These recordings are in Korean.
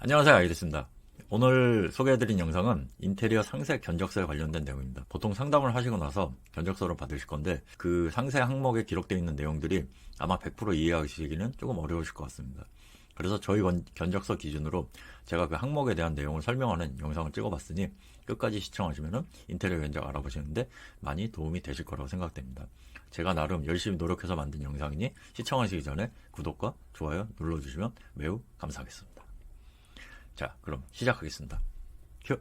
안녕하세요, 아이리스입니다. 오늘 소개해드린 영상은 인테리어 상세 견적서에 관련된 내용입니다. 보통 상담을 하시고 나서 견적서를 받으실 건데 그 상세 항목에 기록되어 있는 내용들이 아마 100% 이해하시기는 조금 어려우실 것 같습니다. 그래서 저희 견적서 기준으로 제가 그 항목에 대한 내용을 설명하는 영상을 찍어봤으니 끝까지 시청하시면 인테리어 견적 알아보시는데 많이 도움이 되실 거라고 생각됩니다. 제가 나름 열심히 노력해서 만든 영상이니 시청하시기 전에 구독과 좋아요 눌러주시면 매우 감사하겠습니다. 자, 그럼 시작하겠습니다. 큐.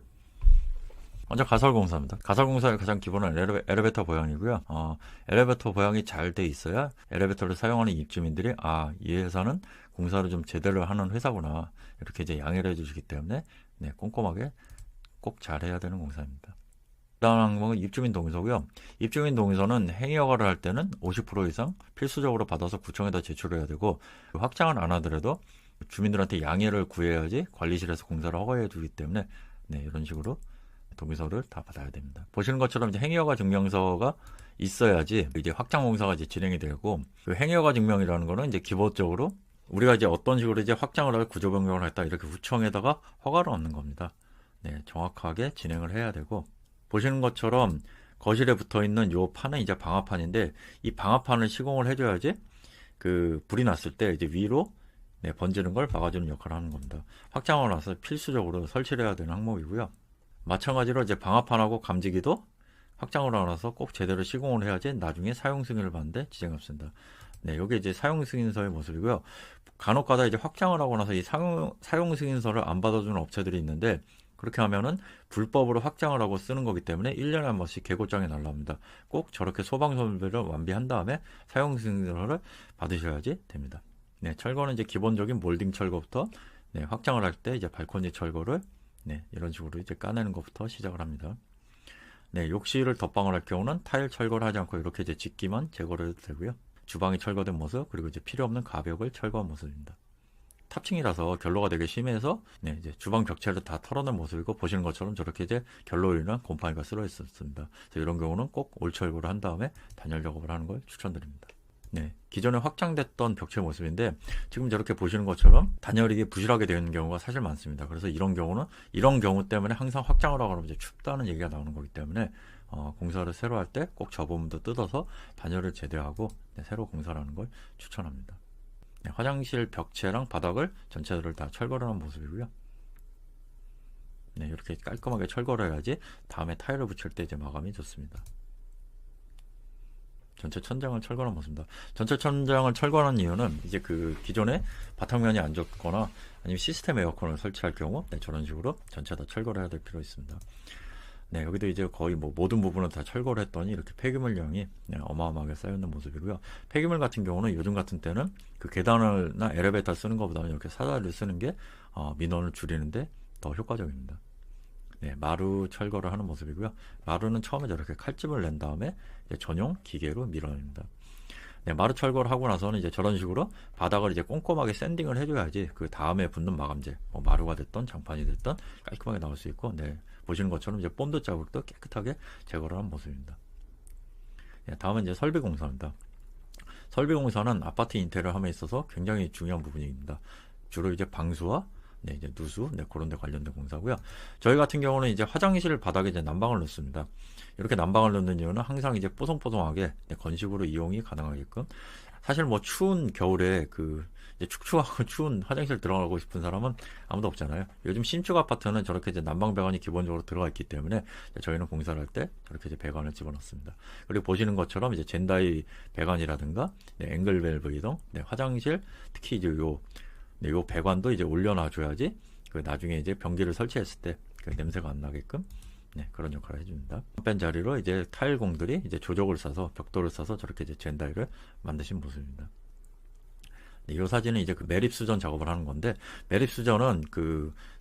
먼저 가설공사입니다. 가설공사의 가장 기본은 엘리베이터 보양이고요. 엘리베이터 보양이 잘 돼 있어야 엘리베이터를 사용하는 입주민들이 이 회사는 공사를 좀 제대로 하는 회사구나 이렇게 이제 양해를 해주시기 때문에 꼼꼼하게 꼭 잘해야 되는 공사입니다. 다음 항목은 입주민 동의서고요. 입주민 동의서는 행위 허가를 할 때는 50% 이상 필수적으로 받아서 구청에다 제출해야 되고 확장을 안 하더라도 주민들한테 양해를 구해야지 관리실에서 공사를 허가해 주기 때문에 이런 식으로 동의서를 다 받아야 됩니다. 보시는 것처럼 이제 행위허가 증명서가 있어야지 이제 확장 공사가 이제 진행이 되고, 그 행위허가 증명이라는 거는 이제 기본적으로 우리가 이제 어떤 식으로 이제 확장을 할 구조 변경을 했다 이렇게 구청에다가 허가를 얻는 겁니다. 정확하게 진행을 해야 되고, 보시는 것처럼 거실에 붙어 있는 요 판은 이제 방화판인데 이 방화판을 시공을 해줘야지 그 불이 났을 때 이제 위로 번지는 걸 막아주는 역할을 하는 겁니다. 확장을 나서 필수적으로 설치를 해야 되는 항목이고요. 마찬가지로 이제 방화판하고 감지기도 확장을 하나서 꼭 제대로 시공을 해야지 나중에 사용 승인을 받는데 지장이 없습니다. 여기 이제 사용 승인서의 모습이고요. 간혹가다 이제 확장을 하고 나서 이 사용 승인서를 안 받아주는 업체들이 있는데, 그렇게 하면은 불법으로 확장을 하고 쓰는 거기 때문에 1년에 한 번씩 개고장이 날라옵니다. 꼭 저렇게 소방 설비를 완비한 다음에 사용 승인서를 받으셔야지 됩니다. 철거는 이제 기본적인 몰딩 철거부터 확장을 할 때 이제 발코니 철거를 이런 식으로 이제 까내는 것부터 시작을 합니다. 욕실을 덧방을 할 경우는 타일 철거를 하지 않고 이렇게 이제 집기만 제거를 해도 되고요. 주방이 철거된 모습, 그리고 이제 필요 없는 가벽을 철거한 모습입니다. 탑층이라서 결로가 되게 심해서 이제 주방 벽체를 다 털어낸 모습이고, 보시는 것처럼 저렇게 이제 결로로 인한 곰팡이가 쓸어 있었습니다. 이런 경우는 꼭 올 철거를 한 다음에 단열 작업을 하는 걸 추천드립니다. 기존에 확장됐던 벽체 모습인데 지금 저렇게 보시는 것처럼 단열이 부실하게 되는 경우가 사실 많습니다. 그래서 이런 경우 때문에 항상 확장을 하거나 이제 춥다는 얘기가 나오는 거기 때문에 공사를 새로 할 때 꼭 저 부분도 뜯어서 단열을 제대하고 새로 공사를 하는 걸 추천합니다. 화장실 벽체랑 바닥을 전체를 다 철거를 한 모습이고요. 이렇게 깔끔하게 철거를 해야지 다음에 타일을 붙일 때 이제 마감이 좋습니다. 전체 천장을 철거한 모습입니다. 전체 천장을 철거하는 이유는 이제 그 기존에 바닥면이 안 좋거나 아니면 시스템 에어컨을 설치할 경우 저런 식으로 전체 다 철거를 해야 될 필요가 있습니다. 여기도 이제 거의 모든 부분을 다 철거를 했더니 이렇게 폐기물량이 어마어마하게 쌓여있는 모습이고요. 폐기물 같은 경우는 요즘 같은 때는 그 계단을나 엘리베이터 쓰는 것보다는 이렇게 사다리를 쓰는 게 민원을 줄이는데 더 효과적입니다. 마루 철거를 하는 모습이고요. 마루는 처음에 저렇게 칼집을 낸 다음에 이제 전용 기계로 밀어냅니다. 마루 철거를 하고 나서는 이제 저런 식으로 바닥을 이제 꼼꼼하게 샌딩을 해줘야지 그 다음에 붙는 마감재, 마루가 됐던 장판이 됐던 깔끔하게 나올 수 있고, 보시는 것처럼 이제 본드 자국도 깨끗하게 제거를 한 모습입니다. 다음은 이제 설비 공사입니다. 설비 공사는 아파트 인테리어 함에 있어서 굉장히 중요한 부분입니다. 주로 이제 방수와 이제 누수, 그런 데 관련된 공사고요. 저희 같은 경우는 이제 화장실 바닥에 이제 난방을 넣습니다. 이렇게 난방을 넣는 이유는 항상 이제 뽀송뽀송하게 건식으로 이용이 가능하게끔. 사실 추운 겨울에 이제 축축하고 추운 화장실 들어가고 싶은 사람은 아무도 없잖아요. 요즘 신축 아파트는 저렇게 이제 난방 배관이 기본적으로 들어가 있기 때문에 저희는 공사를 할 때 저렇게 이제 배관을 집어넣습니다. 그리고 보시는 것처럼 이제 젠다이 배관이라든가 앵글 밸브 이동, 화장실 특히 이제 요 배관도 이제 올려놔줘야지 나중에 이제 변기를 설치했을 때 냄새가 안 나게끔 그런 역할을 해줍니다. 뺀 자리로 이제 타일공들이 이제 조적을 싸서 벽돌을 싸서 저렇게 이제 젠다이를 만드신 모습입니다. 이 사진은 이제 그 매립 수전 작업을 하는 건데, 매립 수전은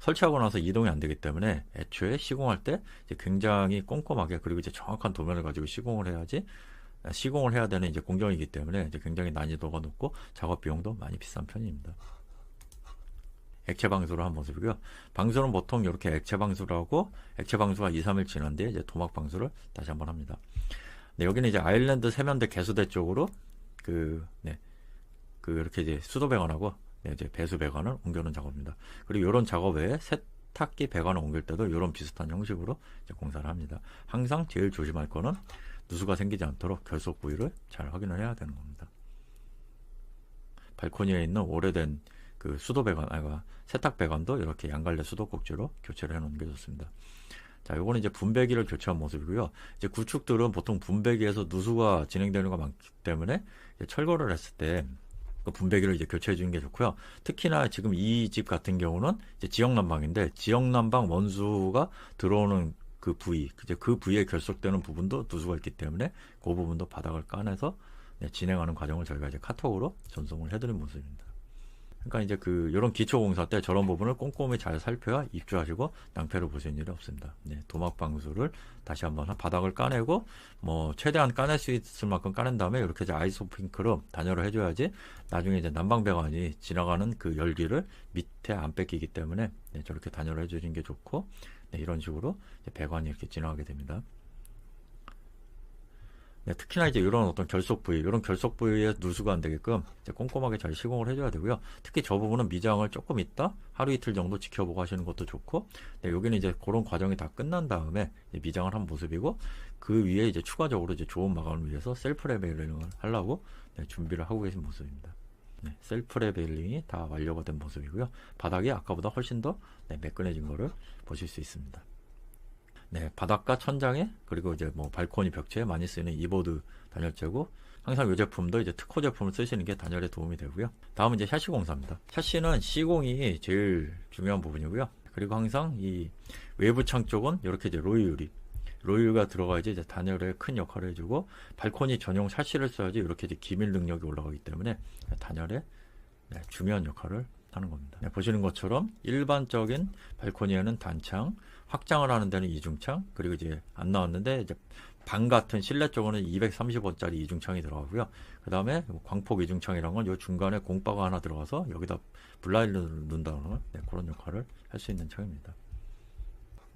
설치하고 나서 이동이 안 되기 때문에 애초에 시공할 때 이제 굉장히 꼼꼼하게, 그리고 이제 정확한 도면을 가지고 시공을 해야 되는 이제 공정이기 때문에 이제 굉장히 난이도가 높고 작업 비용도 많이 비싼 편입니다. 액체 방수를 한 모습이고요. 방수는 보통 이렇게 액체 방수를 하고, 액체 방수가 2, 3일 지난 뒤에 이제 도막 방수를 다시 한번 합니다. 여기는 이제 아일랜드 세면대 개수대 쪽으로 이렇게 이제 수도 배관하고 네, 이제 배수 배관을 옮겨놓은 작업입니다. 그리고 이런 작업 외에 세탁기 배관을 옮길 때도 이런 비슷한 형식으로 이제 공사를 합니다. 항상 제일 조심할 거는 누수가 생기지 않도록 결속 부위를 잘 확인을 해야 되는 겁니다. 발코니에 있는 오래된 그 수도 배관, 세탁 배관도 이렇게 양갈래 수도꼭지로 교체를 해 놓는 게 좋습니다. 자, 요거는 이제 분배기를 교체한 모습이고요. 이제 구축들은 보통 분배기에서 누수가 진행되는 거 많기 때문에 철거를 했을 때 그 분배기를 이제 교체해 주는 게 좋고요. 특히나 지금 이 집 같은 경우는 이제 지역 난방인데 지역 난방 원수가 들어오는 그 부위, 이제 그 부위에 결속되는 부분도 누수가 있기 때문에 그 부분도 바닥을 까내서 진행하는 과정을 저희가 이제 카톡으로 전송을 해드린 모습입니다. 그러니까 이제 이런 기초 공사 때 저런 부분을 꼼꼼히 잘 살펴야 입주하시고 낭패를 보시는 일이 없습니다. 네, 도막 방수를 다시 한번 바닥을 까내고 뭐 최대한 까낼 수 있을 만큼 까낸 다음에 이렇게 이제 아이소핑크로 단열을 해줘야지 나중에 이제 난방 배관이 지나가는 그 열기를 밑에 안 뺏기기 때문에 네, 저렇게 단열을 해주는 게 좋고 네, 이런 식으로 이제 배관이 이렇게 지나가게 됩니다. 네, 특히나 이제 이런 어떤 결속 부위, 이런 결속 부위에 누수가 안 되게끔 이제 꼼꼼하게 잘 시공을 해줘야 되고요. 특히 저 부분은 미장을 조금 있다 하루 이틀 정도 지켜보고 하시는 것도 좋고, 네, 여기는 이제 그런 과정이 다 끝난 다음에 미장을 한 모습이고, 그 위에 이제 추가적으로 이제 좋은 마감을 위해서 셀프 레벨링을 하려고 네, 준비를 하고 계신 모습입니다. 네, 셀프 레벨링이 다 완료가 된 모습이고요. 바닥이 아까보다 훨씬 더 네, 매끈해진 거를 보실 수 있습니다. 네, 바닥과 천장에 그리고 이제 뭐 발코니 벽체에 많이 쓰는 이보드 단열재고 항상 이 제품도 이제 특허 제품을 쓰시는 게 단열에 도움이 되고요. 다음은 이제 샤시 공사입니다. 샤시는 시공이 제일 중요한 부분이고요. 그리고 항상 이 외부 창 쪽은 이렇게 이제 로유가 들어가야지 이제 단열에 큰 역할을 해주고 발코니 전용 샤시를 써야지 이렇게 이제 기밀 능력이 올라가기 때문에 단열에 네, 중요한 역할을 하는 겁니다. 네, 보시는 것처럼 일반적인 발코니에는 단창, 확장을 하는 데는 이중창, 그리고 이제 안 나왔는데 이제 방 같은 실내 쪽으로는 230원짜리 이중창이 들어가고요. 그 다음에 광폭 이중창이란 건 요 중간에 공바가 하나 들어가서 여기다 블라인드를 넣는다는 네, 그런 역할을 할 수 있는 창입니다.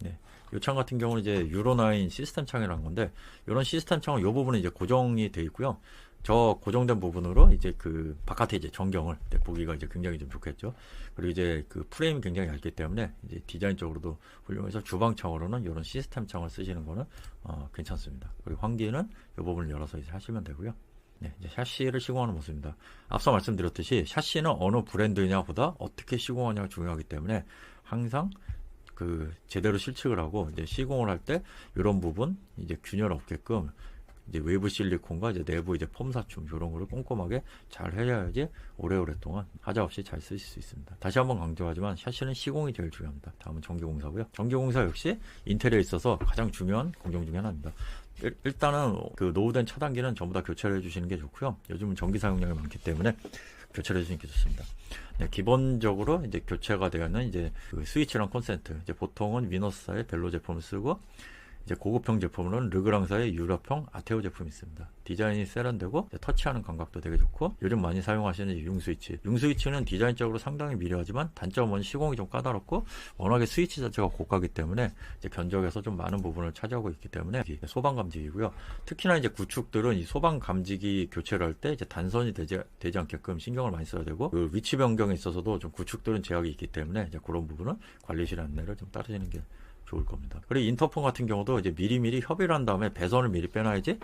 네, 이 창 같은 경우는 이제 유로9 시스템 창이라는 건데 이런 시스템 창은 이 부분은 이제 고정이 되어 있고요. 저 고정된 부분으로 이제 그 바깥에 이제 전경을 보기가 이제 굉장히 좀 좋겠죠. 그리고 이제 그 프레임이 굉장히 얇기 때문에 이제 디자인적으로도 훌륭해서 주방창으로는 이런 시스템 창을 쓰시는 거는 괜찮습니다. 그리고 환기는 이 부분을 열어서 이제 하시면 되고요. 네, 이제 샤시를 시공하는 모습입니다. 앞서 말씀드렸듯이 샤시는 어느 브랜드냐보다 어떻게 시공하냐가 중요하기 때문에 항상 그 제대로 실측을 하고 이제 시공을 할 때 이런 부분 이제 균열 없게끔 이제 외부 실리콘과 이제 내부 이제 폼 사춤 이런 거를 꼼꼼하게 잘 해야지 오래오래 동안 하자 없이 잘 쓰실 수 있습니다. 다시 한번 강조하지만 샤시는 시공이 제일 중요합니다. 다음은 전기공사고요. 전기공사 역시 인테리어에 있어서 가장 중요한 공정 중에 하나입니다. 일단은 그 노후된 차단기는 전부 다 교체를 해주시는 게 좋고요. 요즘은 전기 사용량이 많기 때문에 교체를 해주시는 게 좋습니다. 네, 기본적으로 이제 교체가 되어 있는 이제 그 스위치랑 콘센트, 이제 보통은 위너스사의 벨로 제품을 쓰고 이제 고급형 제품으로는 르그랑사의 유럽형 아테오 제품이 있습니다. 디자인이 세련되고 터치하는 감각도 되게 좋고 요즘 많이 사용하시는 융스위치. 융스위치는 디자인적으로 상당히 미려하지만 단점은 시공이 좀 까다롭고 워낙에 스위치 자체가 고가기 때문에 이제 견적에서 좀 많은 부분을 차지하고 있기 때문에 소방 감지기고요. 특히나 이제 구축들은 이 소방 감지기 교체를 할 때 이제 단선이 되지 않게끔 신경을 많이 써야 되고 그 위치 변경에 있어서도 좀 구축들은 제약이 있기 때문에 이제 그런 부분은 관리실 안내를 좀 따르시는 게 좋을 겁니다. 그리고 인터폰 같은 경우도 이제 미리미리 협의를 한 다음에 배선을 미리 빼놔야지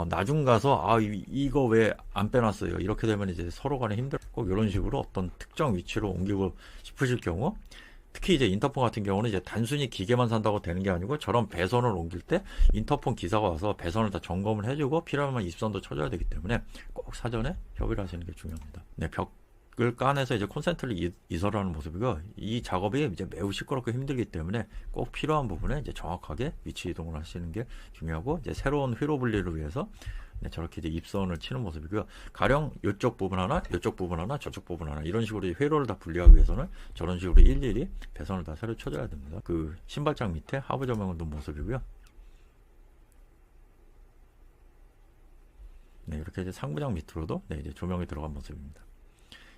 나중 가서 이거 왜 안 빼놨어요 이렇게 되면 이제 서로 간에 힘들고 이런 식으로 어떤 특정 위치로 옮기고 싶으실 경우 특히 이제 인터폰 같은 경우는 이제 단순히 기계만 산다고 되는 게 아니고 저런 배선을 옮길 때 인터폰 기사가 와서 배선을 다 점검을 해주고 필요하면 입선도 쳐줘야 되기 때문에 꼭 사전에 협의를 하시는 게 중요합니다. 네, 벽을 까내서 이제 콘센트를 이설하는 모습이고 이 작업이 이제 매우 시끄럽고 힘들기 때문에 꼭 필요한 부분에 이제 정확하게 위치 이동을 하시는 게 중요하고 이제 새로운 회로 분리를 위해서 네, 저렇게 이제 입선을 치는 모습이고요. 가령 이쪽 부분 하나, 이쪽 부분 하나, 저쪽 부분 하나 이런 식으로 회로를 다 분리하기 위해서는 저런 식으로 일일이 배선을 다 새로 쳐줘야 됩니다. 그 신발장 밑에 하부 조명을 놓은 모습이고요. 네, 이렇게 이제 상부장 밑으로도 네, 이제 조명이 들어간 모습입니다.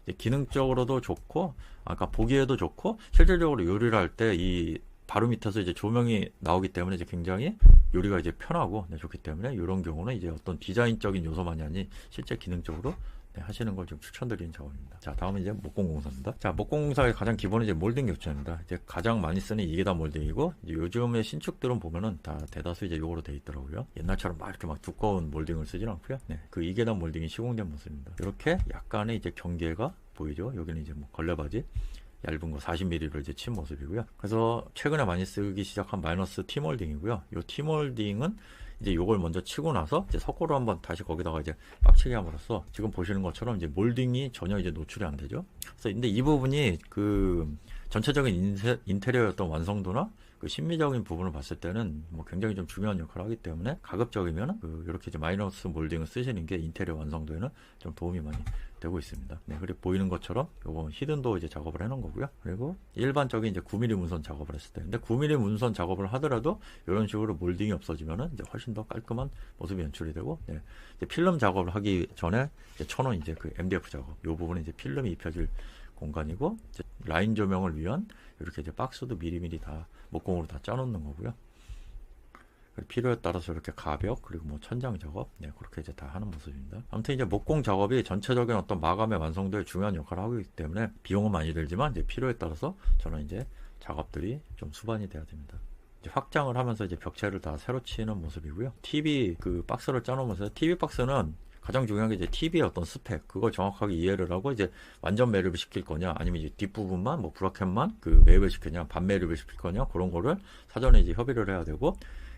이제 기능적으로도 좋고, 아까 보기에도 좋고, 실질적으로 요리를 할 때 이 바로 밑에서 이제 조명이 나오기 때문에 이제 굉장히 요리가 이제 편하고 네, 좋기 때문에 이런 경우는 이제 어떤 디자인적인 요소만이 아닌 실제 기능적으로 하시는 걸 좀 추천드리는 작업입니다. 자, 다음은 이제 목공공사입니다. 자, 목공공사의 가장 기본은 이제 몰딩 교체입니다. 이제 가장 많이 쓰는 이게 다 몰딩이고, 이제 요즘의 신축들은 보면은 다 대다수 이제 요거로 돼 있더라고요. 옛날처럼 막 이렇게 막 두꺼운 몰딩을 쓰진 않고요. 네, 그 2계단 몰딩이 시공된 모습입니다. 이렇게 약간의 이제 경계가 보이죠. 여기는 이제 뭐 걸레바지 얇은 거 40mm를 이제 친 모습이고요. 그래서 최근에 많이 쓰기 시작한 마이너스 T몰딩이고요. 이 T몰딩은 이제 요걸 먼저 치고 나서 이제 석고로 한번 다시 거기다가 이제 빡치게 함으로써 지금 보시는 것처럼 이제 몰딩이 전혀 이제 노출이 안 되죠. 그래서 근데 이 부분이 그 전체적인 인테리어의 어떤 완성도나 그 심미적인 부분을 봤을 때는 뭐 굉장히 좀 중요한 역할을 하기 때문에 가급적이면 그 이렇게 이제 마이너스 몰딩을 쓰시는 게 인테리어 완성도에는 좀 도움이 많이 되고 있습니다. 네, 그리고 보이는 것처럼 요거 히든도 이제 작업을 해놓은 거고요. 그리고 일반적인 이제 9mm 문선 작업을 했을 때, 근데 9mm 문선 작업을 하더라도 이런 식으로 몰딩이 없어지면은 이제 훨씬 더 깔끔한 모습이 연출이 되고, 네, 이제 필름 작업을 하기 전에 이제 천원 이제 그 MDF 작업, 요 부분은 이제 필름이 입혀질 공간이고, 이제 라인 조명을 위한 이렇게 이제 박스도 미리미리 다 목공으로 다 짜놓는 거고요. 필요에 따라서 이렇게 가벽 그리고 뭐 천장 작업, 네, 그렇게 이제 다 하는 모습입니다. 아무튼 이제 목공 작업이 전체적인 어떤 마감의 완성도에 중요한 역할을 하고 있기 때문에 비용은 많이 들지만 이제 필요에 따라서 저는 이제 작업들이 좀 수반이 돼야 됩니다. 이제 확장을 하면서 이제 벽체를 다 새로 치는 모습이고요. TV 그 박스를 짜놓으면서 TV 박스는 가장 중요한 게 이제 TV의 어떤 스펙, 그걸 정확하게 이해를 하고 이제 완전 매립을 시킬 거냐, 아니면 이제 뒷부분만 뭐 브라켓만 그 매립을 시키냐, 반 매립을 시킬 거냐, 그런 거를 사전에 이제 협의를 해야 되고,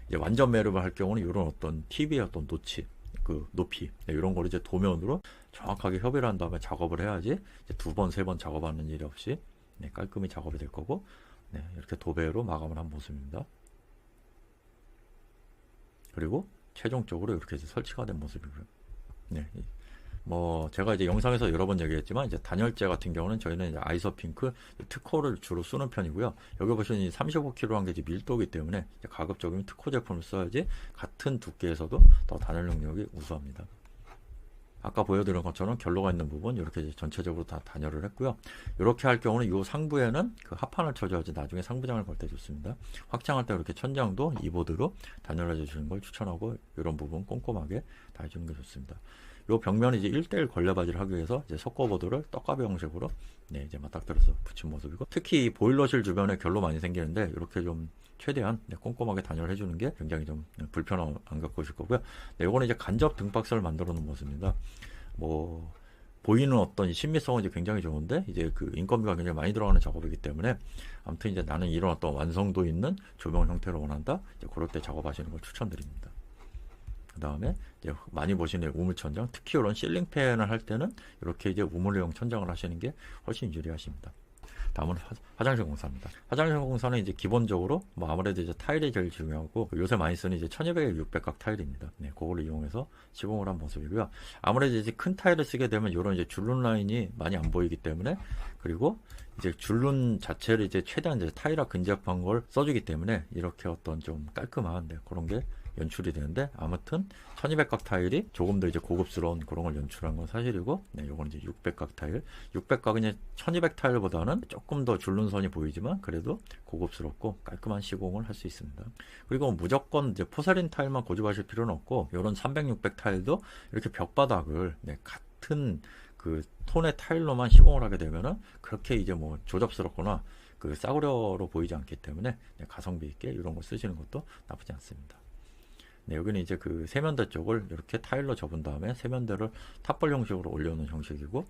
이제 완전 매립을 할 경우는 이런 어떤 TV의 어떤 노치, 그 높이, 네, 이런 거를 이제 도면으로 정확하게 협의를 한 다음에 작업을 해야지 이제 두 번, 세 번 작업하는 일이 없이, 네, 깔끔히 작업이 될 거고, 네, 이렇게 도배로 마감을 한 모습입니다. 그리고 최종적으로 이렇게 이제 설치가 된 모습이고요. 네, 뭐 제가 이제 영상에서 여러 번 얘기했지만 이제 단열재 같은 경우는 저희는 이제 아이소핑크 특허를 주로 쓰는 편이고요. 여기 보시면 35kg한 게 이제 밀도이기 때문에 이제 가급적이면 특허 제품을 써야지 같은 두께에서도 더 단열 능력이 우수합니다. 아까 보여드린 것처럼 결로가 있는 부분 이렇게 이제 전체적으로 다 단열을 했고요. 이렇게 할 경우는 이 상부에는 그 합판을 쳐줘야지 나중에 상부장을 걸 때 좋습니다. 확장할 때 이렇게 천장도 이보드로 단열해 주시는 걸 추천하고, 이런 부분 꼼꼼하게 다 해주는 게 좋습니다. 요 벽면이 이제 1:1 걸레바지를 하기 위해서 이제 석고보드를 떡가비 형식으로, 네, 이제 맞닥뜨려서 붙인 모습이고, 특히 이 보일러실 주변에 결로 많이 생기는데 이렇게 좀 최대한, 네, 꼼꼼하게 단열해 주는 게 굉장히 좀 불편 안 겪고 오실 거고요. 네, 요거는 이제 간접 등박스를 만들어 놓은 모습입니다. 뭐 보이는 어떤 신미성은 이제 굉장히 좋은데 이제 그 인건비가 굉장히 많이 들어가는 작업이기 때문에, 아무튼 이제 나는 이런 어떤 완성도 있는 조명 형태를 원한다, 이제 그럴 때 작업하시는 걸 추천드립니다. 그 다음에 이제 많이 보시는 우물천장, 특히 이런 실링팬을 할 때는 이렇게 이제 우물형 천장을 하시는 게 훨씬 유리하십니다. 다음은 화장실 공사입니다. 화장실 공사는 이제 기본적으로 뭐 아무래도 이제 타일이 제일 중요하고, 요새 많이 쓰는 이제 1200에 600각 타일입니다. 네, 그거를 이용해서 시공을 한 모습이고요. 아무래도 이제 큰 타일을 쓰게 되면 이런 이제 줄눈 라인이 많이 안 보이기 때문에, 그리고 이제 줄눈 자체를 이제 최대한 이제 타일화 근접한 걸 써주기 때문에 이렇게 어떤 좀 깔끔한, 네, 그런 게 연출이 되는데, 아무튼 1200각 타일이 조금 더 이제 고급스러운 그런 걸 연출한 건 사실이고, 네, 요건 이제 600각 타일. 600각은 이제 1200 타일보다는 조금 더 줄눈선이 보이지만 그래도 고급스럽고 깔끔한 시공을 할 수 있습니다. 그리고 무조건 이제 포세린 타일만 고집하실 필요는 없고, 요런 300, 600 타일도 이렇게 벽바닥을, 네, 같은 그 톤의 타일로만 시공을 하게 되면은 그렇게 이제 뭐 조잡스럽거나 그 싸구려로 보이지 않기 때문에, 네, 가성비 있게 이런 거 쓰시는 것도 나쁘지 않습니다. 네, 여기는 이제 그 세면대 쪽을 이렇게 타일로 접은 다음에 세면대를 탑볼 형식으로 올려놓은 형식이고,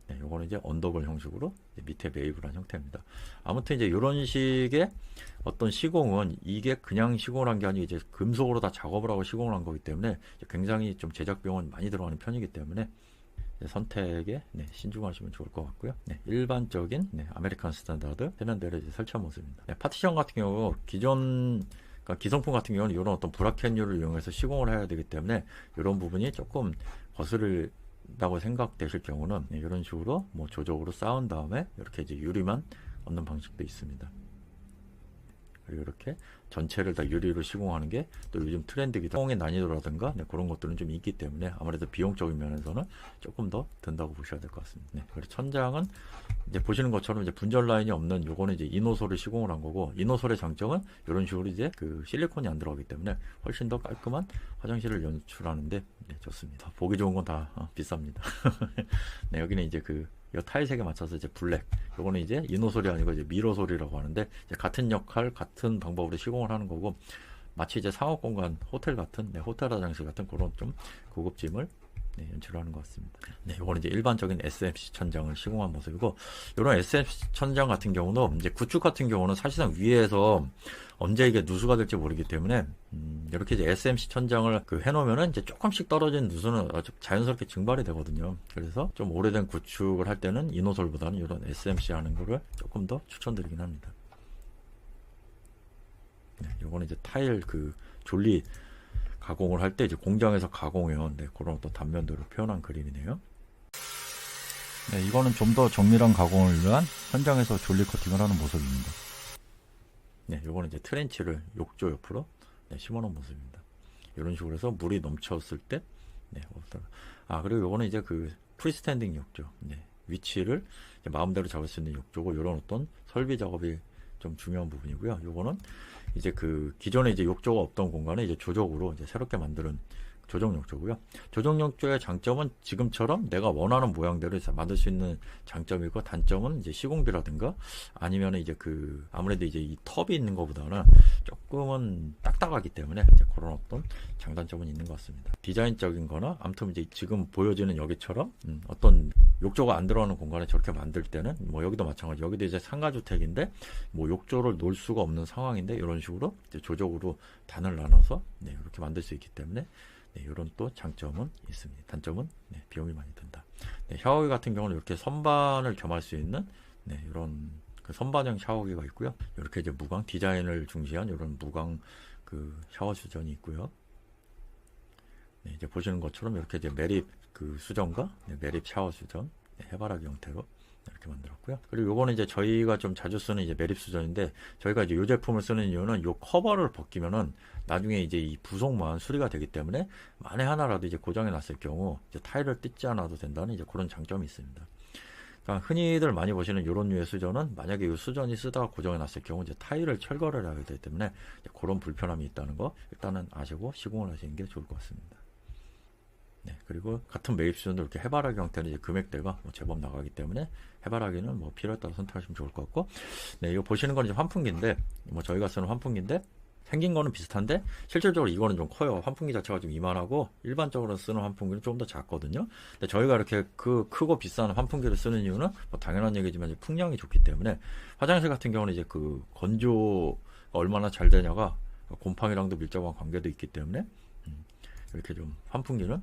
네, 요거는 이제 언더볼 형식으로 밑에 매입을 한 형태입니다. 아무튼 이제 이런 식의 어떤 시공은 이게 그냥 시공을 한 게 아니고 이제 금속으로 다 작업을 하고 시공을 한 거기 때문에 굉장히 좀 제작 비용은 많이 들어가는 편이기 때문에 선택에, 네, 신중하시면 좋을 것 같고요. 네, 일반적인, 네, 아메리칸 스탠다드 세면대를 이제 설치한 모습입니다. 네, 파티션 같은 경우 그러니까 기성품 같은 경우는 이런 어떤 브라켓류를 이용해서 시공을 해야 되기 때문에 이런 부분이 조금 거스른다고 생각되실 경우는, 네, 이런 식으로 뭐 조적으로 쌓은 다음에 이렇게 이제 유리만 얻는 방식도 있습니다. 그리고 이렇게 전체를 다 유리로 시공하는 게 또 요즘 트렌드기도. 시공의 난이도라든가 그런 것들은 좀 있기 때문에 아무래도 비용적인 면에서는 조금 더 든다고 보셔야 될 것 같습니다. 그리고 천장은 이제 보시는 것처럼 이제 분절 라인이 없는 요거는 이제 이노솔을 시공을 한 거고, 이노솔의 장점은 이런 식으로 이제 그 실리콘이 안 들어가기 때문에 훨씬 더 깔끔한 화장실을 연출하는데 좋습니다. 보기 좋은 건 다 비쌉니다. 여기는 이제 그 타일색에 맞춰서 이제 블랙, 요거는 이제 이노솔이 아니고 이제 미러솔이라고 하는데, 이제 같은 역할 같은 방법으로 시공을 하는 거고, 마치 이제 상업공간 호텔 같은 호텔 화장실 같은 그런 좀 고급짐을 연출하는 것 같습니다. 이거는 이제 일반적인 SMC 천장을 시공한 모습이고, 이런 SMC 천장 같은 경우는 이제 구축 같은 경우는 사실상 위에서 언제 이게 누수가 될지 모르기 때문에 이렇게 이제 SMC 천장을 해놓으면은 이제 조금씩 떨어진 누수는 아주 자연스럽게 증발이 되거든요. 그래서 좀 오래된 구축을 할 때는 이노솔보다는 이런 SMC 하는 거를 조금 더 추천드리긴 합니다. 요거는 이제 타일 졸리 가공을 할 때 이제 공장에서 가공해온 그런 어떤 단면들을 표현한 그림이네요. 이거는 좀 더 정밀한 가공을 위한 현장에서 졸리 커팅을 하는 모습입니다. 요거는 이제 트렌치를 욕조 옆으로 심어놓은 모습입니다. 이런 식으로 해서 물이 넘쳤을 때, 그리고 요거는 이제 프리스탠딩 욕조, 위치를 마음대로 잡을 수 있는 욕조고, 이런 어떤 설비 작업이 좀 중요한 부분이고요. 요거는 이제 기존에 이제 욕조가 없던 공간에 이제 조적으로 이제 새롭게 만드는 조정 욕조고요. 조정 욕조의 장점은 지금처럼 내가 원하는 모양대로 만들 수 있는 장점이고, 단점은 이제 시공비라든가 아니면 이제 아무래도 이제 이 텁이 있는 것보다는 조금은 딱딱하기 때문에 이제 그런 어떤 장단점은 있는 것 같습니다. 디자인적인 거나 아무튼 이제 지금 보여지는 여기처럼 어떤 욕조가 안 들어가는 공간에 저렇게 만들 때는 여기도 마찬가지, 여기도 이제 상가주택인데 욕조를 놓을 수가 없는 상황인데 이런 식으로 이제 조적으로 단을 나눠서 이렇게 만들 수 있기 때문에 이런 또 장점은 있습니다. 단점은 비용이 많이 든다. 샤워기 같은 경우는 이렇게 선반을 겸할 수 있는 이런 선반형 샤워기가 있고요. 이렇게 이제 무광 디자인을 중시한 이런 무광 샤워 수전이 있고요. 이제 보시는 것처럼 이렇게 이제 매립 수전과 매립 샤워 수전 해바라기 형태로 이렇게 만들었고요. 그리고 요거는 이제 저희가 좀 자주 쓰는 이제 매립 수전인데, 저희가 이제 요 제품을 쓰는 이유는 요 커버를 벗기면은 나중에 이제 이 부속만 수리가 되기 때문에 만에 하나라도 이제 고장이 났을 경우 이제 타일을 뜯지 않아도 된다는 이제 그런 장점이 있습니다. 그러니까 흔히들 많이 보시는 요런 류의 수전은 만약에 이 수전이 쓰다가 고장이 났을 경우 이제 타일을 철거를 하게 되기 때문에 그런 불편함이 있다는 거 일단은 아시고 시공을 하시는 게 좋을 것 같습니다. 그리고 같은 매입 수준도 이렇게 해바라기 형태는 이제 금액대가 제법 나가기 때문에 해바라기는 필요에 따라 선택하시면 좋을 것 같고, 이거 보시는 건 이제 환풍기인데, 저희가 쓰는 환풍기인데 생긴 거는 비슷한데 실질적으로 이거는 좀 커요. 환풍기 자체가 좀 이만하고 일반적으로 쓰는 환풍기는 좀 더 작거든요. 근데 저희가 이렇게 크고 비싼 환풍기를 쓰는 이유는 당연한 얘기지만 이제 풍량이 좋기 때문에, 화장실 같은 경우는 이제 건조가 얼마나 잘 되냐가 곰팡이랑도 밀접한 관계도 있기 때문에 이렇게 좀 환풍기는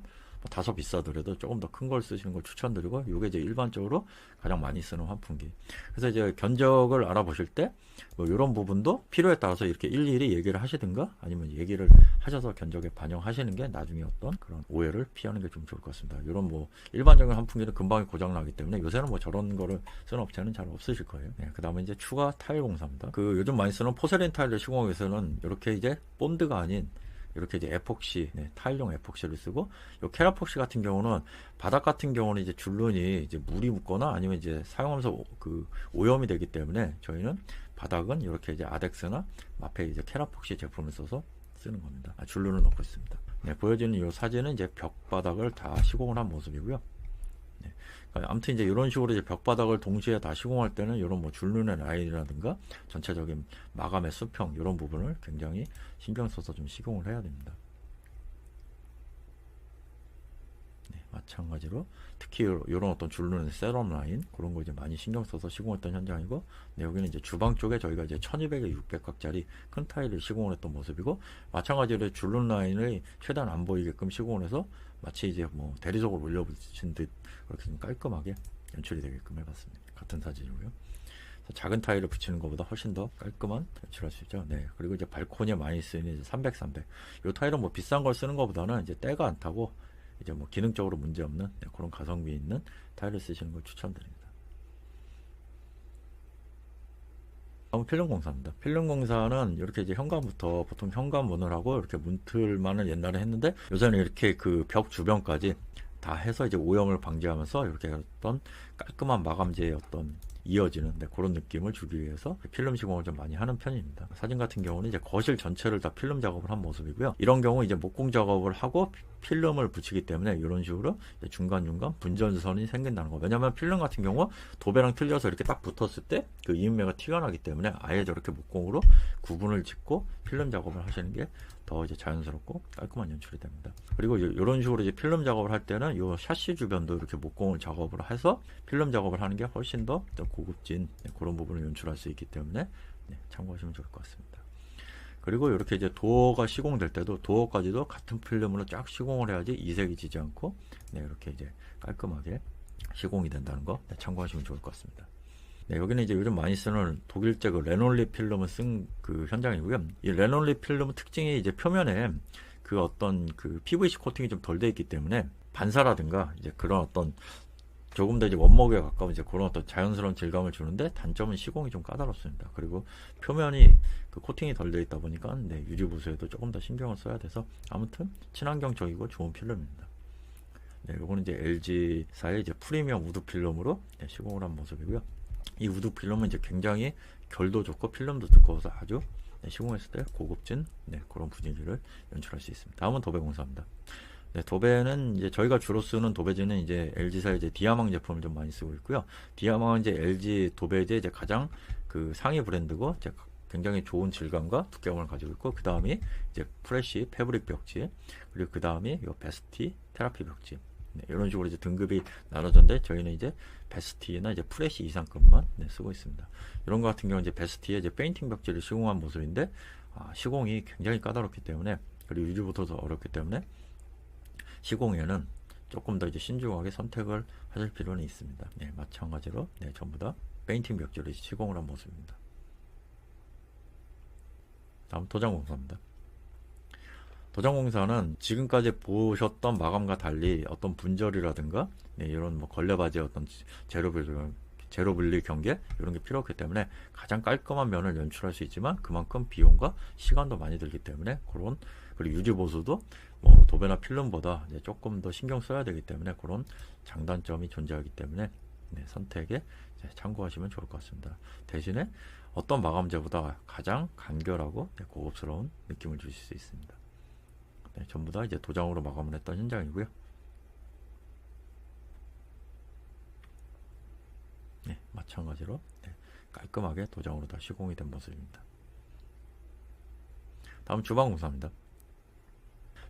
다소 비싸더라도 조금 더 큰 걸 쓰시는 걸 추천드리고, 이게 이제 일반적으로 가장 많이 쓰는 환풍기. 그래서 이제 견적을 알아보실 때 이런 부분도 필요에 따라서 이렇게 일일이 얘기를 하시든가 아니면 얘기를 하셔서 견적에 반영하시는 게 나중에 어떤 그런 오해를 피하는 게 좀 좋을 것 같습니다. 이런 일반적인 환풍기는 금방 고장 나기 때문에 요새는 저런 거를 쓰는 업체는 잘 없으실 거예요. 그 다음에 이제 추가 타일 공사입니다. 요즘 많이 쓰는 포세린 타일을 시공하기 위해서는 이렇게 이제 본드가 아닌 이렇게 이제 에폭시, 타일용 에폭시를 쓰고, 요 케라폭시 같은 경우는 바닥 같은 경우는 이제 줄눈이 이제 물이 묻거나 아니면 이제 사용하면서 오염이 되기 때문에 저희는 바닥은 이렇게 이제 아덱스나 마페 이제 케라폭시 제품을 써서 쓰는 겁니다. 줄눈을 넣고 있습니다. 보여지는 이 사진은 이제 벽 바닥을 다 시공을 한 모습이고요. 아무튼 이제 이런 식으로 이제 벽바닥을 동시에 다 시공할 때는 이런 줄눈의 라인이라든가 전체적인 마감의 수평 이런 부분을 굉장히 신경 써서 좀 시공을 해야 됩니다. 마찬가지로 특히 이런 어떤 줄눈의 셋업 라인 그런 거 이제 많이 신경 써서 시공했던 현장이고, 여기는 이제 주방 쪽에 저희가 이제 1200에 600각짜리 큰 타일을 시공을 했던 모습이고, 마찬가지로 줄눈 라인을 최대한 안 보이게끔 시공을 해서 마치 이제 대리석을 올려붙인 듯 그렇게 좀 깔끔하게 연출이 되게끔 해봤습니다. 같은 사진이고요. 작은 타일을 붙이는 것보다 훨씬 더 깔끔한 연출할 수 있죠. 그리고 이제 발코니에 많이 쓰이는 이제 300, 300. 이 타일은 비싼 걸 쓰는 것보다는 이제 때가 안 타고 이제 기능적으로 문제 없는 그런 가성비 있는 타일을 쓰시는 걸 추천드립니다. 다음은 필름 공사입니다. 필름 공사는 이렇게 이제 현관부터 보통 현관문을 하고 이렇게 문틀만을 옛날에 했는데 요새는 이렇게 그 벽 주변까지 다 해서 이제 오염을 방지하면서 이렇게 어떤 깔끔한 마감재의 어떤 이어지는 그런 느낌을 주기 위해서 필름 시공을 좀 많이 하는 편입니다. 사진 같은 경우는 이제 거실 전체를 다 필름 작업을 한 모습이고요. 이런 경우 이제 목공 작업을 하고 필름을 붙이기 때문에 이런 식으로 중간중간 분전선이 생긴다는 거. 왜냐면 필름 같은 경우 도배랑 틀려서 이렇게 딱 붙었을 때 그 이음매가 티가 나기 때문에 아예 저렇게 목공으로 구분을 짓고 필름 작업을 하시는 게 더 이제 자연스럽고 깔끔한 연출이 됩니다. 그리고 이런 식으로 이제 필름 작업을 할 때는 이 샤시 주변도 이렇게 목공을 작업을 해서 필름 작업을 하는 게 훨씬 더 고급진 그런 부분을 연출할 수 있기 때문에 참고하시면 좋을 것 같습니다. 그리고 이렇게 이제 도어가 시공될 때도 도어까지도 같은 필름으로 쫙 시공을 해야지 이색이 지지 않고 이렇게 이제 깔끔하게 시공이 된다는 거 참고하시면 좋을 것 같습니다. 여기는 이제 요즘 많이 쓰는 독일제 그 레놀리 필름을 쓴 그 현장이고요. 이 레놀리 필름은 특징이 이제 표면에 그 어떤 그 PVC 코팅이 좀 덜 돼 있기 때문에 반사라든가 이제 그런 어떤 조금 더 이제 원목에 가까운 이제 그런 어떤 자연스러운 질감을 주는데 단점은 시공이 좀 까다롭습니다. 그리고 표면이 그 코팅이 덜 돼 있다 보니까 유지 보수에도 조금 더 신경을 써야 돼서 아무튼 친환경적이고 좋은 필름입니다. 요거는 이제 LG사의 이제 프리미엄 우드 필름으로 시공을 한 모습이고요. 이 우드 필름은 이제 굉장히 결도 좋고 필름도 두꺼워서 아주 시공했을 때 고급진 그런 분위기를 연출할 수 있습니다. 다음은 도배 공사입니다. 도배는 이제 저희가 주로 쓰는 도배지는 이제 LG사의 이제 디아망 제품을 좀 많이 쓰고 있고요. 디아망은 이제 LG 도배지의 이제 가장 그 상위 브랜드고 굉장히 좋은 질감과 두께감을 가지고 있고 그 다음이 이제 프레쉬 패브릭 벽지 그리고 그 다음이 요 베스티 테라피 벽지 이런 식으로 이제 등급이 나눠졌는데 저희는 이제 베스티나 이제 프레쉬 이상급만 쓰고 있습니다. 이런 것 같은 경우는 이제 베스티의 이제 페인팅 벽지를 시공한 모습인데 시공이 굉장히 까다롭기 때문에 그리고 유지보수도 어렵기 때문에 시공에는 조금 더 이제 신중하게 선택을 하실 필요는 있습니다. 마찬가지로 전부 다 페인팅 벽지를 시공을 한 모습입니다. 다음 도장 공사입니다. 도장 공사는 지금까지 보셨던 마감과 달리 어떤 분절이라든가 이런 뭐 걸레바지의 어떤 제로 분리 경계 이런 게 필요 없기 때문에 가장 깔끔한 면을 연출할 수 있지만 그만큼 비용과 시간도 많이 들기 때문에 그리고 유지 보수도 뭐 도배나 필름보다 조금 더 신경 써야 되기 때문에 그런 장단점이 존재하기 때문에 선택에 참고하시면 좋을 것 같습니다. 대신에 어떤 마감재보다 가장 간결하고 고급스러운 느낌을 주실 수 있습니다. 전부 다 이제 도장으로 마감을 했던 현장이고요. 마찬가지로 깔끔하게 도장으로 다 시공이 된 모습입니다. 다음 주방 공사입니다.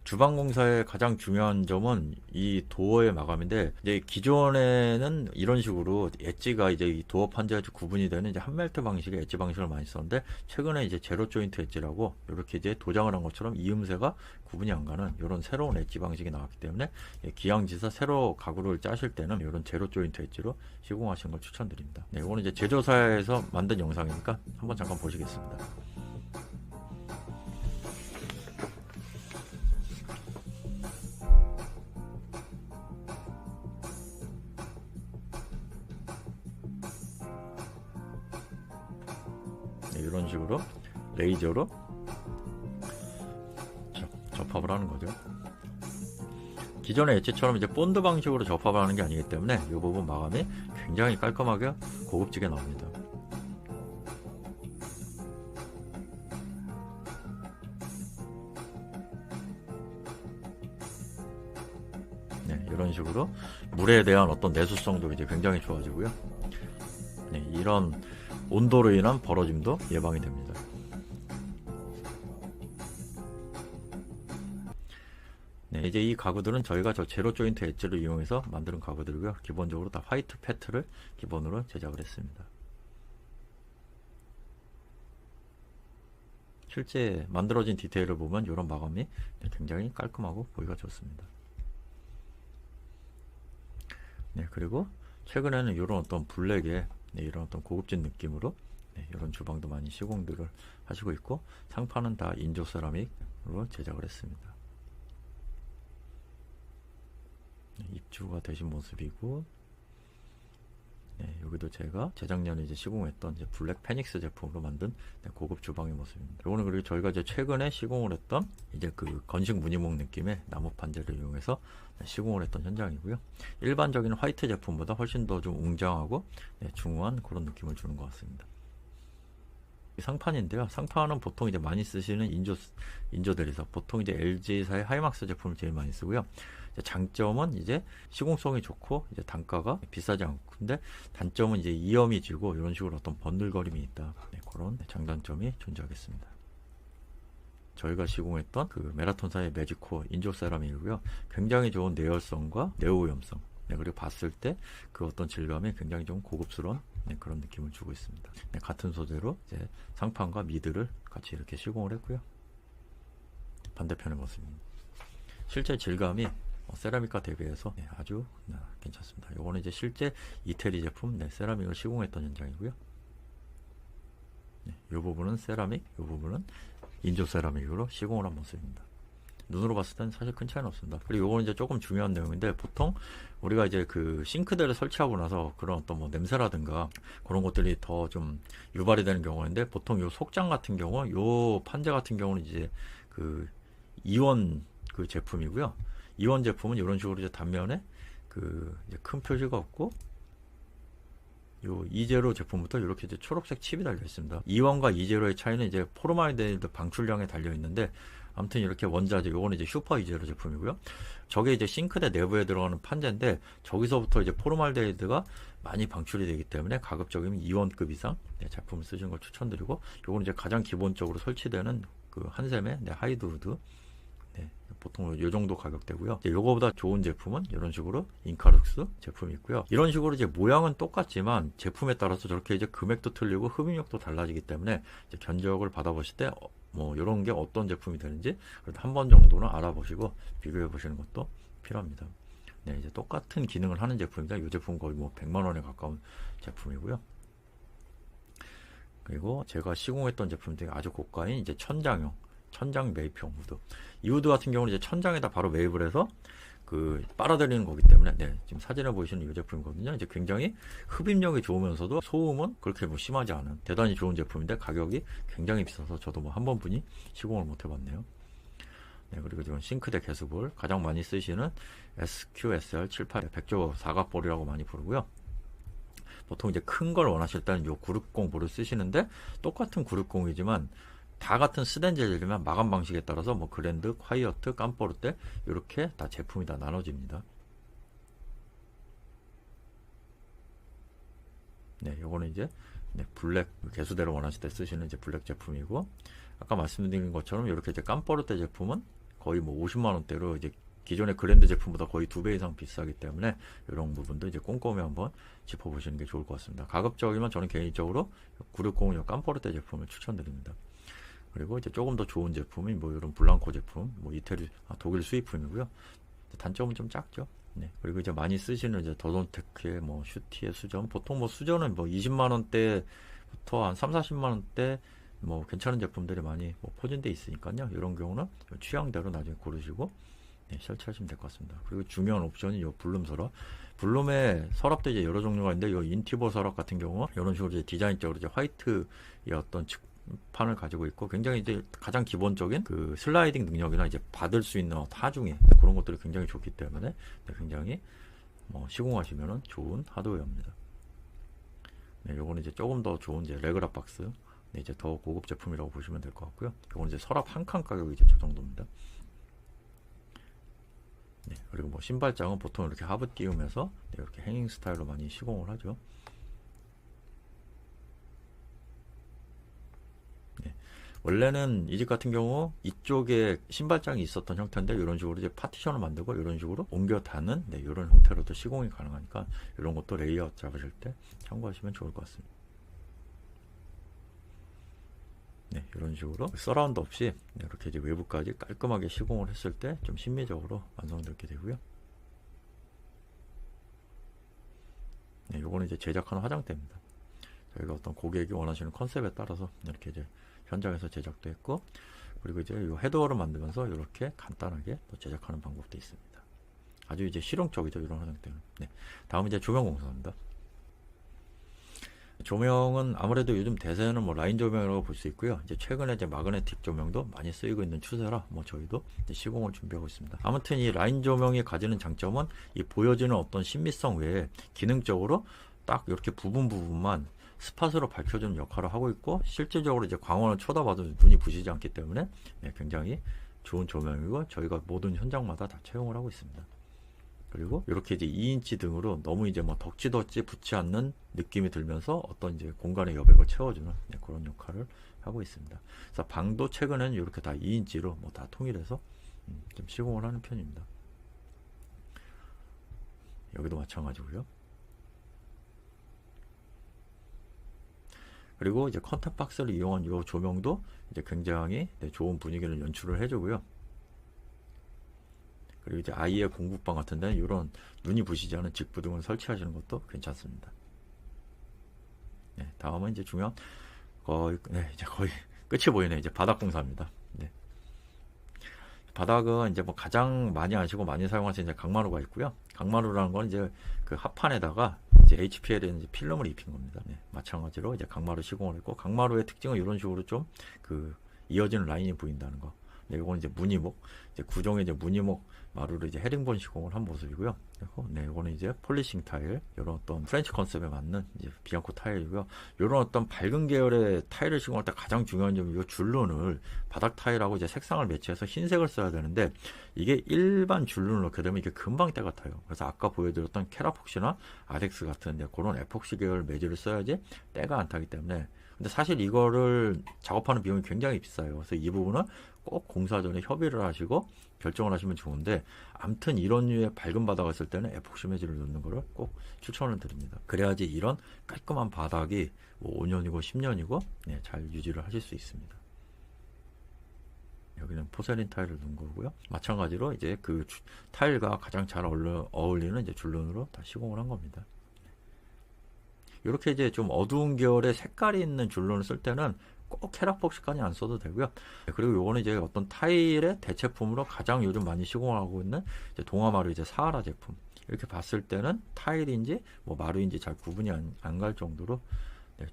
주방 공사의 가장 중요한 점은 이 도어의 마감인데 이제 기존에는 이런 식으로 엣지가 이제 이 도어 판재가 구분이 되는 이제 한멜트 방식의 엣지 방식을 많이 썼는데 최근에 이제 제로 조인트 엣지라고 이렇게 이제 도장을 한 것처럼 이음새가 구분이 안 가는 이런 새로운 엣지 방식이 나왔기 때문에 기왕지사 새로 가구를 짜실 때는 이런 제로 조인트 엣지로 시공하시는 걸 추천드립니다. 이거는 이제 제조사에서 만든 영상이니까 한번 잠깐 보시겠습니다. 이런 식으로 레이저로 접합을 하는 거죠. 기존의 엣지처럼 이제 본드 방식으로 접합을 하는 게 아니기 때문에 이 부분 마감이 굉장히 깔끔하게 고급지게 나옵니다. 이런 식으로 물에 대한 어떤 내수성도 이제 굉장히 좋아지고요. 이런 온도로 인한 벌어짐도 예방이 됩니다. 이제 이 가구들은 저희가 저 제로 조인트 엣지를 이용해서 만드는 가구들이고요. 기본적으로 다 화이트 패트를 기본으로 제작을 했습니다. 실제 만들어진 디테일을 보면 이런 마감이 굉장히 깔끔하고 보기가 좋습니다. 그리고 최근에는 이런 어떤 블랙의 이런 어떤 고급진 느낌으로 이런 주방도 많이 시공들을 하시고 있고 상판은 다 인조 세라믹으로 제작을 했습니다. 입주가 되신 모습이고 네, 여기도 제가 재작년에 이제 시공했던 이제 블랙 페닉스 제품으로 만든 네, 고급 주방의 모습입니다. 이거는 그리고 저희가 이제 최근에 시공을 했던 이제 그 건식 무늬목 느낌의 나무 판재를 이용해서 네, 시공을 했던 현장이고요. 일반적인 화이트 제품보다 훨씬 더 좀 웅장하고 네, 중후한 그런 느낌을 주는 것 같습니다. 상판인데요. 상판은 보통 이제 많이 쓰시는 인조 대리석, 보통 이제 LG사의 하이막스 제품을 제일 많이 쓰고요. 장점은 이제 시공성이 좋고 이제 단가가 비싸지 않고, 근데 단점은 이제 이염이 지고 이런 식으로 어떤 번들거림이 있다. 네, 그런 장단점이 존재하겠습니다. 저희가 시공했던 그 메라톤사의 매직코 인조 세라믹이고요. 굉장히 좋은 내열성과 내오염성, 네, 그리고 봤을 때 그 어떤 질감이 굉장히 좀 고급스러운 네, 그런 느낌을 주고 있습니다. 네, 같은 소재로 이제 상판과 미드를 같이 이렇게 시공을 했고요. 반대편의 모습입니다. 실제 질감이 세라믹과 대비해서 네, 아주 괜찮습니다. 요거는 이제 실제 이태리 제품 네, 세라믹을 시공했던 현장이고요. 네, 이 부분은 세라믹, 이 부분은 인조 세라믹으로 시공을 한 모습입니다. 눈으로 봤을 때는 사실 큰 차이는 없습니다. 그리고 요거는 이제 조금 중요한 내용인데, 보통 우리가 이제 그 싱크대를 설치하고 나서 그런 어떤 뭐 냄새라든가 그런 것들이 더 좀 유발이 되는 경우인데, 보통 요 속장 같은 경우, 요 판재 같은 경우는 이제 그 이원 그 제품이고요. 이원 제품은 이런 식으로 이제 단면에 그 이제 큰 표시가 없고, 요 이제로 제품부터 이렇게 이제 초록색 칩이 달려 있습니다. 이원과 이제로의 차이는 이제 포르말데히드 방출량에 달려 있는데, 아무튼 이렇게 원자재, 요거는 이제 슈퍼 이제로 제품이고요. 저게 이제 싱크대 내부에 들어가는 판재인데, 저기서부터 이제 포르말데히드가 많이 방출이 되기 때문에 가급적이면 이원급 이상 네, 제품을 쓰시는 걸 추천드리고, 요거는 이제 가장 기본적으로 설치되는 그 한샘의 네, 하이드우드. 네, 보통 요 정도 가격대고요. 요거보다 좋은 제품은 이런 식으로 인카룩스 제품이 있고요. 이런 식으로 이제 모양은 똑같지만 제품에 따라서 저렇게 이제 금액도 틀리고 흡입력도 달라지기 때문에 이제 견적을 받아보실 때 뭐 이런 게 어떤 제품이 되는지 한 번 정도는 알아보시고 비교해 보시는 것도 필요합니다. 네, 이제 똑같은 기능을 하는 제품입니다. 이 제품 거의 뭐 100만 원에 가까운 제품이고요. 그리고 제가 시공했던 제품 중에 아주 고가인 이제 천장 매입형 후드. 이 후드 같은 경우는 이제 천장에다 바로 매입을 해서 그 빨아들이는 거기 때문에 네, 지금 사진에 보이시는 이 제품이거든요. 이제 굉장히 흡입력이 좋으면서도 소음은 그렇게 뭐 심하지 않은 대단히 좋은 제품인데, 가격이 굉장히 비싸서 저도 뭐 한 번뿐이 시공을 못 해봤네요. 네, 그리고 지금 싱크대 개수볼 가장 많이 쓰시는 SQSR78 백조 사각볼이라고 많이 부르고요. 보통 이제 큰 걸 원하실 때는 요 960 볼을 쓰시는데, 똑같은 960이지만 다 같은 스덴 재질이면 마감 방식에 따라서 뭐 그랜드, 콰이어트, 깜포르테 이렇게 다 제품이 다 나눠집니다. 네, 요거는 이제 네, 블랙 개수대로 원하실 때 쓰시는 이제 블랙 제품이고, 아까 말씀드린 것처럼 이렇게 이제 깜포르테 제품은 거의 뭐 50만 원대로 이제 기존의 그랜드 제품보다 거의 2배 이상 비싸기 때문에 이런 부분도 이제 꼼꼼히 한번 짚어보시는 게 좋을 것 같습니다. 가급적이면 저는 개인적으로 960 깜포르테 제품을 추천드립니다. 그리고 이제 조금 더 좋은 제품이 뭐 이런 블랑코 제품, 뭐 이태리 독일 수입품이고요. 단점은 좀 작죠. 네. 그리고 이제 많이 쓰시는 이제 더돈테크의 뭐 슈티의 수전, 보통 뭐 수전은 뭐 20만 원대부터 한 3, 40만 원대 뭐 괜찮은 제품들이 많이 뭐 포진돼 있으니까요. 이런 경우는 취향대로 나중에 고르시고 네, 설치하시면 될 것 같습니다. 그리고 중요한 옵션이 요 블룸 서랍. 블룸의 서랍도 이제 여러 종류가 있는데, 요 인티보 서랍 같은 경우 이런 식으로 이제 디자인적으로 이제 화이트의 어떤 판을 가지고 있고, 굉장히 이제 가장 기본적인 그 슬라이딩 능력이나 이제 받을 수 있는 하중에 그런 것들이 굉장히 좋기 때문에 굉장히 뭐 시공하시면은 좋은 하드웨어입니다. 네, 요거는 이제 조금 더 좋은 이제 레그라 박스, 네, 이제 더 고급 제품이라고 보시면 될 것 같고요. 요건 이제 서랍 한 칸 가격이 이제 저 정도입니다. 네, 그리고 뭐 신발장은 보통 이렇게 하부 띄우면서 네, 이렇게 행잉 스타일로 많이 시공을 하죠. 원래는 이 집 같은 경우 이쪽에 신발장이 있었던 형태인데, 이런 식으로 이제 파티션을 만들고 이런 식으로 옮겨 다는 네, 이런 형태로도 시공이 가능하니까 이런 것도 레이아웃 잡으실 때 참고하시면 좋을 것 같습니다. 네, 이런 식으로 서라운드 없이 이렇게 이제 외부까지 깔끔하게 시공을 했을 때 좀 심미적으로 완성되게 되고요. 네, 요거는 이제 제작하는 화장대입니다. 저희가 어떤 고객이 원하시는 컨셉에 따라서 이렇게 이제 현장에서 제작도 했고, 그리고 이제 이 헤드워를 만들면서 이렇게 간단하게 또 제작하는 방법도 있습니다. 아주 이제 실용적이죠, 이런 화장대는. 네. 다음 이제 조명 공사입니다. 조명은 아무래도 요즘 대세는 뭐 라인 조명이라고 볼 수 있고요. 이제 최근에 이제 마그네틱 조명도 많이 쓰이고 있는 추세라 뭐 저희도 이제 시공을 준비하고 있습니다. 아무튼 이 라인 조명이 가지는 장점은 이 보여지는 어떤 신비성 외에 기능적으로 딱 이렇게 부분만 스팟으로 밝혀주는 역할을 하고 있고, 실질적으로 이제 광원을 쳐다봐도 눈이 부시지 않기 때문에 굉장히 좋은 조명이고, 저희가 모든 현장마다 다 채용을 하고 있습니다. 그리고 이렇게 이제 2인치 등으로 너무 이제 뭐 덕지덕지 붙지 않는 느낌이 들면서 어떤 이제 공간의 여백을 채워주는 그런 역할을 하고 있습니다. 그래서 방도 최근에는 이렇게 다 2인치로 뭐 다 통일해서 좀 시공을 하는 편입니다. 여기도 마찬가지고요. 그리고 이제 컨택 박스를 이용한 이 조명도 이제 굉장히 좋은 분위기를 연출을 해주고요. 그리고 이제 아이의 공부방 같은 데는 이런 눈이 부시지 않은 직부등을 설치하시는 것도 괜찮습니다. 다음은 이제 중요한 이제 거의 끝이 보이네. 이제 바닥 공사입니다. 바닥은 이제 뭐 가장 많이 아시고 많이 사용하시는 이제 강마루가 있고요. 강마루라는 건 이제 그 합판에다가 이제 HPL에 이제 필름을 입힌 겁니다. 마찬가지로 이제 강마루 시공을 했고, 강마루의 특징은 이런 식으로 좀 그 이어지는 라인이 보인다는 거. 이건 이제 무늬목, 이제 구종의 이제 무늬목 마루를 이제 헤링본 시공을 한 모습이고요. 이거는 이제 폴리싱 타일, 이런 어떤 프렌치 컨셉에 맞는 이제 비앙코 타일이고요. 이런 어떤 밝은 계열의 타일을 시공할 때 가장 중요한 점이 이 줄눈을 바닥 타일하고 이제 색상을 매치해서 흰색을 써야 되는데, 이게 일반 줄눈을 넣게 되면 이게 금방 때가 타요. 그래서 아까 보여드렸던 캐라폭시나 아덱스 같은 그런 에폭시 계열 매질을 써야지 때가 안 타기 때문에. 근데 사실 이거를 작업하는 비용이 굉장히 비싸요. 그래서 이 부분은 꼭 공사 전에 협의를 하시고 결정을 하시면 좋은데, 암튼 이런 류의 밝은 바닥을 쓸 때는 에폭시 매질을 넣는 거를 꼭 추천을 드립니다. 그래야지 이런 깔끔한 바닥이 뭐 5년이고 10년이고 잘 유지를 하실 수 있습니다. 여기는 포세린 타일을 넣은 거고요. 마찬가지로 이제 그 타일과 가장 잘 어울리는 이제 줄눈으로 다 시공을 한 겁니다. 이렇게 이제 좀 어두운 계열의 색깔이 있는 줄눈을 쓸 때는 꼭 캐라폭시까지 안 써도 되고요. 그리고 요거는 이제 어떤 타일의 대체품으로 가장 요즘 많이 시공하고 있는 이제 동아마루 이제 사하라 제품. 이렇게 봤을 때는 타일인지 뭐 마루인지 잘 구분이 안 갈 정도로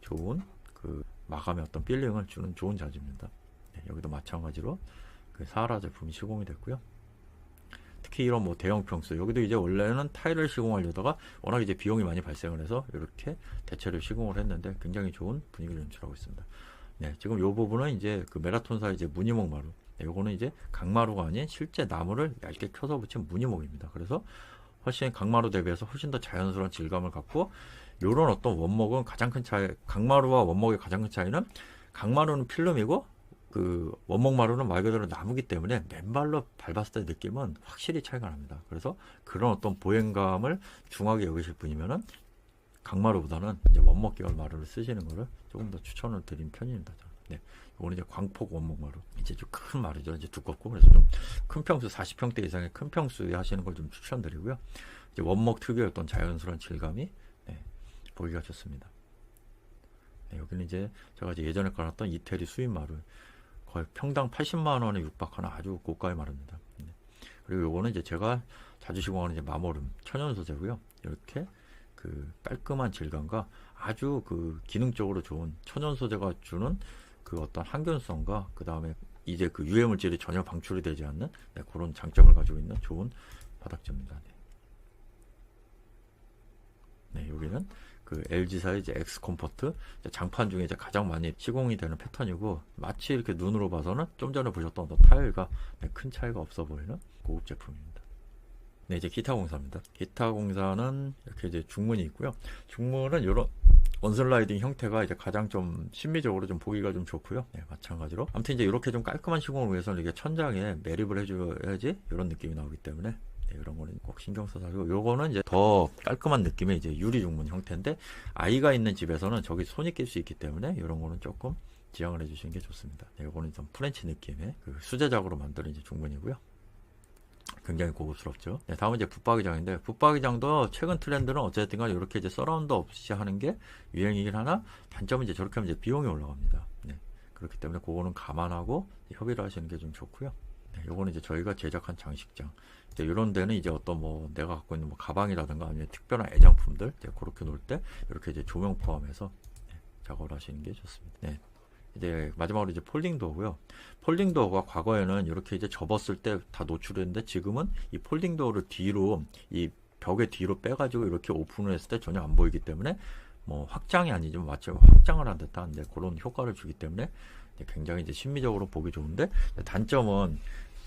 좋은 그 마감의 어떤 필링을 주는 좋은 자재입니다. 여기도 마찬가지로 그 사하라 제품이 시공이 됐고요. 특히 이런 뭐 대형 평수, 여기도 이제 원래는 타일을 시공하려다가 워낙 이제 비용이 많이 발생을 해서 이렇게 대체를 시공을 했는데 굉장히 좋은 분위기를 연출하고 있습니다. 지금 이 부분은 이제 그 메라톤사 이제 무늬목 마루. 요거는 이제 강마루가 아닌 실제 나무를 얇게 켜서 붙인 무늬목입니다. 그래서 훨씬 강마루 대비해서 훨씬 더 자연스러운 질감을 갖고, 요런 어떤 원목은 가장 큰 차이, 강마루와 원목의 가장 큰 차이는 강마루는 필름이고 그 원목 마루는 말 그대로 나무기 때문에 맨발로 밟았을 때 느낌은 확실히 차이가 납니다. 그래서 그런 어떤 보행감을 중하게 여기실 분이면은 강마루보다는 이제 원목 계열 마루를 쓰시는 거를 조금 더 추천을 드린 편입니다. 이거는 이제 광폭 원목 마루. 이제 좀 큰 마루죠. 이제 두껍고, 그래서 좀 큰 평수 40평대 이상의 큰 평수에 하시는 걸 좀 추천드리고요. 이제 원목 특유의 어떤 자연스러운 질감이 보기가 좋습니다. 여기는 이제 제가 이제 예전에 깔았던 이태리 수입 마루. 거의 평당 80만 원에 육박하는 아주 고가의 마루입니다. 그리고 요거는 이제 제가 자주 시공하는 이제 마모름 천연 소재고요. 이렇게 그 깔끔한 질감과 아주 그 기능적으로 좋은 천연 소재가 주는 그 어떤 항균성과 그 다음에 이제 그 유해 물질이 전혀 방출이 되지 않는 그런 장점을 가지고 있는 좋은 바닥재입니다. 여기는 그 LG사의 이제 X 컴포트 장판 중에 이제 가장 많이 시공이 되는 패턴이고, 마치 이렇게 눈으로 봐서는 좀 전에 보셨던 어떤 타일과 큰 차이가 없어 보이는 고급 제품입니다. 이제 기타 공사입니다. 기타 공사는 이렇게 이제 중문이 있고요. 중문은 이런 원슬라이딩 형태가 이제 가장 좀 심미적으로 좀 보기가 좀 좋고요. 마찬가지로 아무튼 이제 이렇게 좀 깔끔한 시공을 위해서는 이게 천장에 매립을 해줘야지 이런 느낌이 나오기 때문에 이런 거는 꼭 신경 써서 하고, 요거는 이제 더 깔끔한 느낌의 이제 유리 중문 형태인데, 아이가 있는 집에서는 저기 손이 낄 수 있기 때문에 이런 거는 조금 지양을 해주시는 게 좋습니다. 요거는 좀 프렌치 느낌의 그 수제작으로 만드는 이제 중문이고요. 굉장히 고급스럽죠. 다음은 이제 붙박이장인데, 붙박이장도 최근 트렌드는 어쨌든 간 이렇게 이제 서라운드 없이 하는 게 유행이긴 하나, 단점은 이제 저렇게 하면 이제 비용이 올라갑니다. 그렇기 때문에 그거는 감안하고 협의를 하시는 게 좀 좋고요. 요거는 이제 저희가 제작한 장식장. 이런 데는 이제 어떤 뭐 내가 갖고 있는 뭐 가방이라든가 아니면 특별한 애장품들 그렇게 놓을 때 이렇게 이제 조명 포함해서 작업을 하시는 게 좋습니다. 네. 이제 마지막으로 이제 폴딩 도어고요. 폴딩 도어가 과거에는 이렇게 이제 접었을 때 다 노출했는데 지금은 이 폴딩 도어를 뒤로 이 벽의 뒤로 빼가지고 이렇게 오픈을 했을 때 전혀 안 보이기 때문에 뭐 확장이 아니지만 마치 확장을 한 듯한 그런 효과를 주기 때문에 굉장히 이제 심미적으로 보기 좋은데, 단점은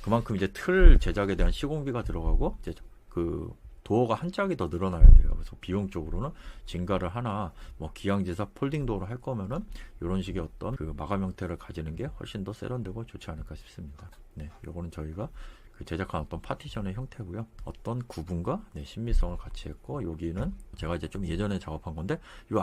그만큼 이제 틀 제작에 대한 시공비가 들어가고 이제 그 도어가 한 짝이 더 늘어나야 돼요. 그래서 비용적으로는 증가를 하나, 뭐 기왕지사 폴딩 도어로 할 거면은 이런 식의 어떤 그 마감 형태를 가지는 게 훨씬 더 세련되고 좋지 않을까 싶습니다. 네, 요거는 저희가 그 제작한 어떤 파티션의 형태고요. 어떤 구분과 신미성을 같이 했고, 여기는 제가 이제 좀 예전에 작업한 건데, 이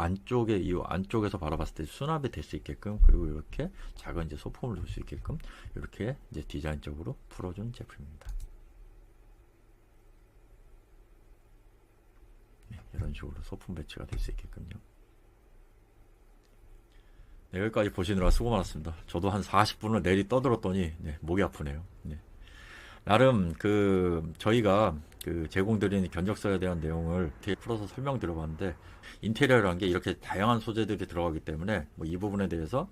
안쪽에서 바라봤을 때 수납이 될 수 있게끔, 그리고 이렇게 작은 이제 소품을 놓을 수 있게끔 이렇게 이제 디자인적으로 풀어준 제품입니다. 네, 이런 식으로 소품 배치가 될 수 있게끔요. 네, 여기까지 보시느라 수고 많았습니다. 저도 한 40분을 내리 떠들었더니 목이 아프네요. 네. 나름 저희가 제공드리는 견적서에 대한 내용을 뒤에 풀어서 설명드려봤는데, 인테리어라는 게 이렇게 다양한 소재들이 들어가기 때문에 뭐 이 부분에 대해서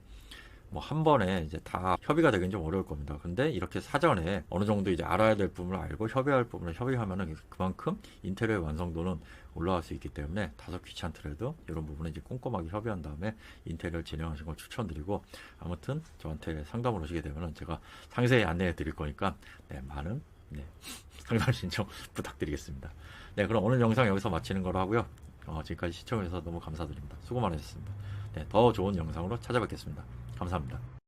뭐 한 번에 이제 다 협의가 되긴 좀 어려울 겁니다. 근데 이렇게 사전에 어느 정도 이제 알아야 될 부분을 알고 협의할 부분을 협의하면은 그만큼 인테리어의 완성도는 올라갈 수 있기 때문에 다소 귀찮더라도 이런 부분에 이제 꼼꼼하게 협의한 다음에 인테리어를 진행하시는 걸 추천드리고, 아무튼 저한테 상담을 오시게 되면은 제가 상세히 안내해 드릴 거니까 많은 상담 신청 부탁드리겠습니다. 네, 그럼 오늘 영상 여기서 마치는 거로 하고요. 지금까지 시청해 주셔서 너무 감사드립니다. 수고 많으셨습니다. 더 좋은 영상으로 찾아뵙겠습니다. 감사합니다.